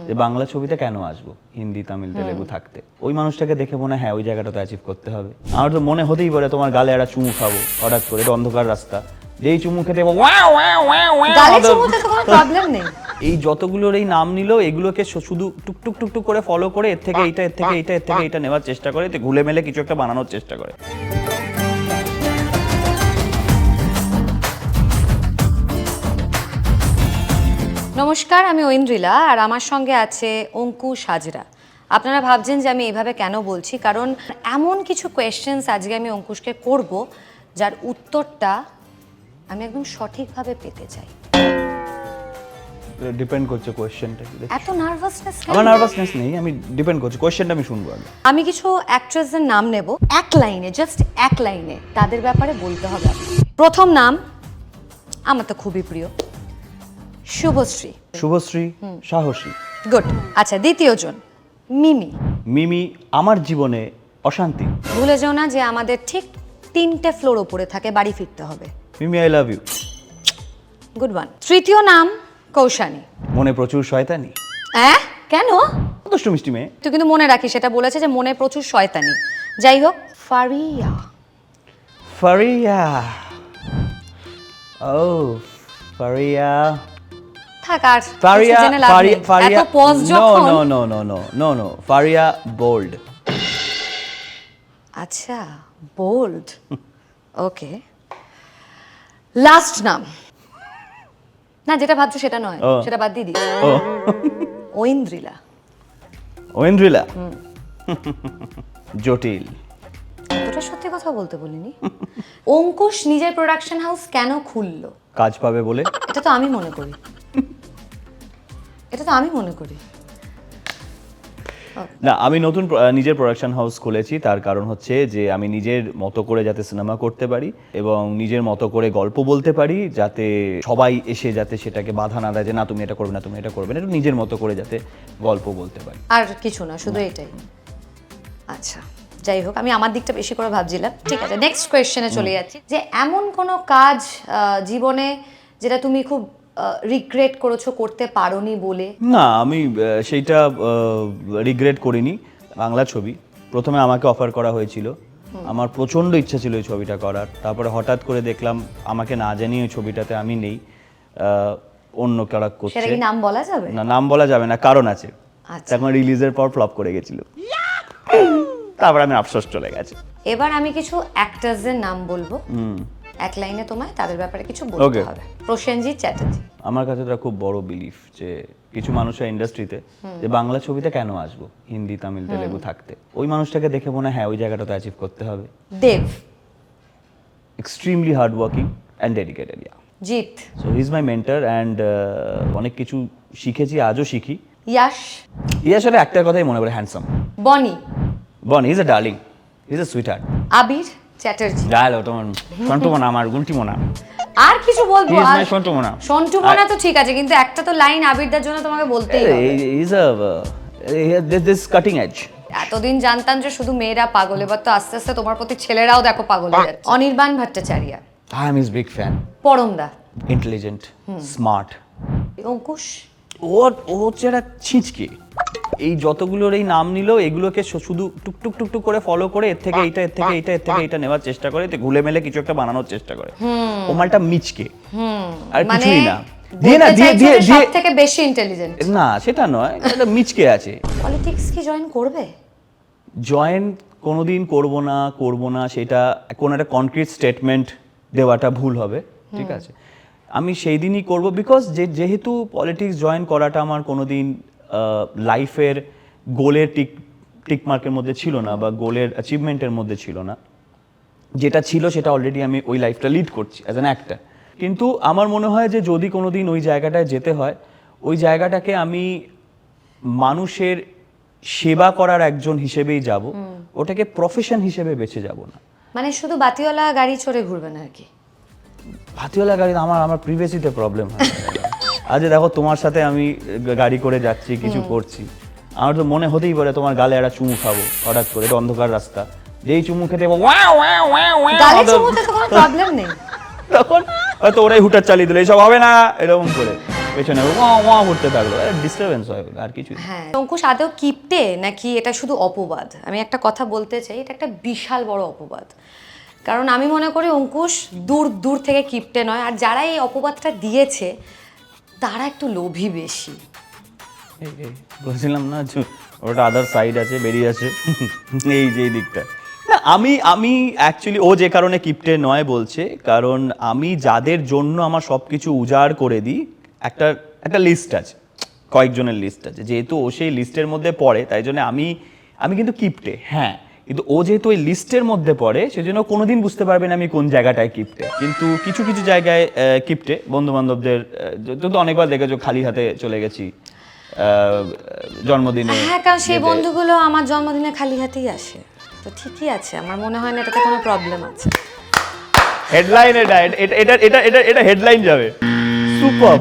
যে বাংলা ছবিতে কেন আসবো হিন্দি তামিল তেলেগু থাকতে, ওই মানুষটাকে দেখে মনে হয় হ্যাঁ ওই জায়গাটা তো অ্যাচিভ করতে হবে। আমার তো মনে হতেই পারে তোমার গালে একটা চুমু খাবো হঠাৎ করে, এটা অন্ধকার রাস্তা, যেই চুমু খেতে গালে চুমুতে তো কোনো প্রবলেম নেই। এই যতগুলোর এই নাম নিল এগুলোকে শুধু টুকটুক টুকটুক করে ফলো করে এর থেকে এইটা এর থেকে এইটা এর থেকে এইটা নেওয়ার চেষ্টা করে, এতে ঘুলে মেলে কিছু একটা বানানোর চেষ্টা করে। নমস্কার, আমি ঐন্দ্রিলা, আর আমার সঙ্গে আছে অঙ্কুশ হাজরা। আপনারা ভাবছেন যে আমি এইভাবে কেন বলছি, কারণ এমন কিছু কোয়েশ্চেন্স আজকে আমি অঙ্কুশকে করব যার উত্তরটা আমি একদম সঠিকভাবে পেতে চাই। ডিপেন্ড করছে কোয়েশ্চেনটা কি। এত নার্ভাসনেস? আমার নার্ভাসনেস নেই, আমি ডিপেন্ড করছে কোয়েশ্চেনটা আমি শুনবো আগে। আমি কিছু অ্যাক্ট্রেসের নাম নেব, এক লাইনে, জাস্ট এক লাইনে তাদের ব্যাপারে বলতে হবে। প্রথম নাম আমার তো খুবই প্রিয়, শুভশ্রী। শুভশ্রী, সাহসী। গুড। আচ্ছা, দ্বিতীয় জন মিমি। মিমি আমার জীবনে অশান্তি। ভুলে যাও না যে আমাদের ঠিক 3টে ফ্লোর উপরে থাকে, বাড়ি ফিরতে হবে। Mimi I love you. Good one. তৃতীয় নাম কৌশানী। মনে প্রচুর শয়তানি। কেন? দুষ্টু মিষ্টি মেয়ে। তুই কিন্তু মনে রাখিস, সেটা বলেছে যে মনে প্রচুর শয়তানি। যাই হোক, ফারিয়া। ফারিয়া, ও ফারিয়া। থাক, আর ফারিয়া, কিছু জেনে লাভ নেই। ফারিয়া, এত পজ যখন। No, Faria bold. আচ্ছা, বোল্ড। ওকে। লাস্ট নাম না, যেটা ভাবছো সেটা নয়, সেটা বাদ দিয়ে দিস। ঐন্দ্রিলা। ঐন্দ্রিলা জটিল। ওটা সত্যি কথা বলতে বলিনি। অঙ্কুশ নিজের প্রোডাকশন হাউস কেন খুললো? কাজ পাবে বলে। এটা তো আমি মনে করি, এটা তো আমি মনে করি। না, আমি নতুন নিজের প্রোডাকশন হাউস খুলেছি, তার কারণ হচ্ছে যে আমি নিজের মতো করে যাতে সিনেমা করতে পারি এবং নিজের মতো করে গল্প বলতে পারি, যাতে সবাই এসে যাতে সেটাকে বাধা না দেয় যে না তুমি এটা করবে না, তুমি এটা করবে না, একটু নিজের মতো করে যাতে গল্প বলতে পারি। আর কিছু না, শুধু এটাই। আচ্ছা, যাই হোক, আমি আমার দিকটা বেশি করে ভাবছিলাম। ঠিক আছে, নেক্সট কোয়েশ্চেনে চলে যাচ্ছি। যে এমন কোনো কাজ জীবনে যেটা তুমি খুব রিগ্রেট করেছো করতে পারোনি বলে? না, আমি সেইটা রিগ্রেট করিনি। বাংলা ছবি প্রথমে আমাকে অফার করা হয়েছিল, আমার প্রচণ্ড ইচ্ছা ছিল এই ছবিটা করার। তারপরে হঠাৎ করে দেখলাম আমাকে না জানিয়ে ওই ছবিটাতে আমি নেই, অন্য কারা করছে। সেটা কি নাম বলা যাবে? না, নাম বলা যাবে না, কারণ আছে। আচ্ছা। তখন রিলিজের পর ফ্লপ করে গেছিল, তারপর আমি আফসোস চলে গেছে। এবার আমি কিছু অ্যাক্টরসদের নাম বলবো, এক লাইনে তোমায় তাদের ব্যাপারে কিছু বলতে হবে। প্রসেনজিৎ চ্যাটার্জি। আমার কাছে এটা খুব বড় বিলিফ যে কিছু মানুষের ইন্ডাস্ট্রিতে যে বাংলা ছবিতে কেন আসবো হিন্দি তামিল তেলেগু থাকতে, ওই মানুষটাকে দেখে মনে হয় হ্যাঁ ওই জায়গাটা তো অ্যাচিভ করতে হবে। Dev. Extremely hard working and dedicated. Jeet. So he is my mentor and অনেক কিছু শিখেছি, আজও শিখি। ইয়াশ। আসলে একটার কথাই মনে পড়ে, handsome. Bonny. Bon is a darling, is a sweetheart. Abir Chatterjee. Dialogue তোমার সন্টু মোনা, আমার গুলটি মোনা। আর কিছু বলবো? He is my Santu Mona. Santu Mona তো ঠিক আছে, কিন্তু একটা তো লাইন আবিরদার জন্য তোমাকে বলতেই হবে। Is a this cutting edge. এতদিন জানতাম যে শুধু মেয়েরা পাগল, এবার তো আস্তে আস্তে তোমার প্রতি ছেলেরাও দেখো পাগল হয়ে যাচ্ছে। Anirban Bhattacharya. I am his big fan. পরমদা। Intelligent, smart. অঙ্কুশ। ও হচ্ছে একটা ছিঁচকে। এই যতগুলোর এই নাম নিল এগুলোকে শুধু টুকটুক টুকটুক করে ফলো করে এর থেকে এইটা এর থেকে এইটা এর থেকে এইটা নেওয়ার চেষ্টা করে, এতে ঘুলে মেলে কিছু একটা বানানোর চেষ্টা করে। ও মালটা মিচকে, আর কিছুই না। দিয়ে না দিয়ে দিয়ে সবথেকে বেশি ইন্টেলিজেন্ট না, সেটা নয়, এটা মিচকে আছে। পলিটিক্স কি জয়েন করবে? জয়েন কোনোদিন করব না, সেটা কোনো একটা কনক্রিট স্টেটমেন্ট দেওয়াটা ভুল হবে, ঠিক আছে? আমি সেই দিনই করব, বিকজ যেহেতু পলিটিক্স জয়েন করাটা আমার কোনোদিন লাইফের গোলের টিক মার্কের মধ্যে ছিল না, বা গোলের অ্যাচিভমেন্টের মধ্যে ছিল না। যেটা ছিল সেটা অলরেডি আমি ওই লাইফটা লিড করছি অ্যাজ অ্যান অ্যাক্টর। কিন্তু আমার মনে হয় যে যদি কোনোদিন ওই জায়গাটায় যেতে হয়, ওই জায়গাটাকে আমি মানুষের সেবা করার একজন হিসেবেই যাব, ওটাকে প্রফেশন হিসেবে বেছে যাব না। মানে শুধু বাতিওয়ালা গাড়ি চড়ে ঘুরবে না আর কি? হাতিওয়ালা গাড়ি আমার প্রিভেসিতে প্রবলেম হয়। আজ দেখো তোমার সাথে আমি গাড়ি করে যাচ্ছি, কিছু করছি, আমার তো মনে হতেই পারে তোমার গালে একটা চুমু খাবো হঠাৎ করে, এটা অন্ধকার রাস্তা, যেই চুমু খেতে গালে চুমুতে তো কোনো প্রবলেম নেই, তখন হয়তো ওরাই হুটার চালিয়ে দিল, এইসব হবে না এরকম করে। পেছনে ওয়া ওয়া করতে থাকলো, ডিস্টারবেন্স হয় আর কিছু। হ্যাঁ, অঙ্কুশ আদৌ কিপটে নাকি এটা শুধু অপবাদ? আমি একটা কথা বলতে চাই, এটা একটা বিশাল বড় অপবাদ। কারণ আমি মনে করি অঙ্কুশ দূর দূর থেকে কিপটে নয়, আর যারা এই অপবাদটা দিয়েছে তারা একটু লোভী বেশি। এই বলছিলাম না যে ওটা আদার সাইড আছে, বেরিয়ে আছে এই যে এই দিকটা। না আমি অ্যাকচুয়ালি ও যে কারণে কিপটে নয় বলছে, কারণ আমি যাদের জন্য আমার সব কিছু উজাড় করে দিই, একটা লিস্ট আছে, কয়েকজনের লিস্ট আছে, যেহেতু ও সেই লিস্টের মধ্যে পড়ে তাই জন্য আমি কিন্তু কিপটে, হ্যাঁ, কিন্তু ও যেহেতু ওই লিস্টের মধ্যে পড়ে সেজন্য কোনোদিন বুঝতে পারবে না আমি কোন জায়গাটায় কিপটে। কিন্তু কিছু কিছু জায়গায় কিপটে, বন্ধু বান্ধবদের তো অনেকবার দেখেছো খালি হাতে চলে গেছি জন্মদিনে। হ্যাঁ, কারণ সেই বন্ধুগুলো আমার জন্মদিনে খালি হাতেই আসে, তো ঠিকই আছে, আমার মনে হয় না এটাতে কোনো প্রবলেম আছে। হেডলাইন এটা হেডলাইন যাবে, সুপার।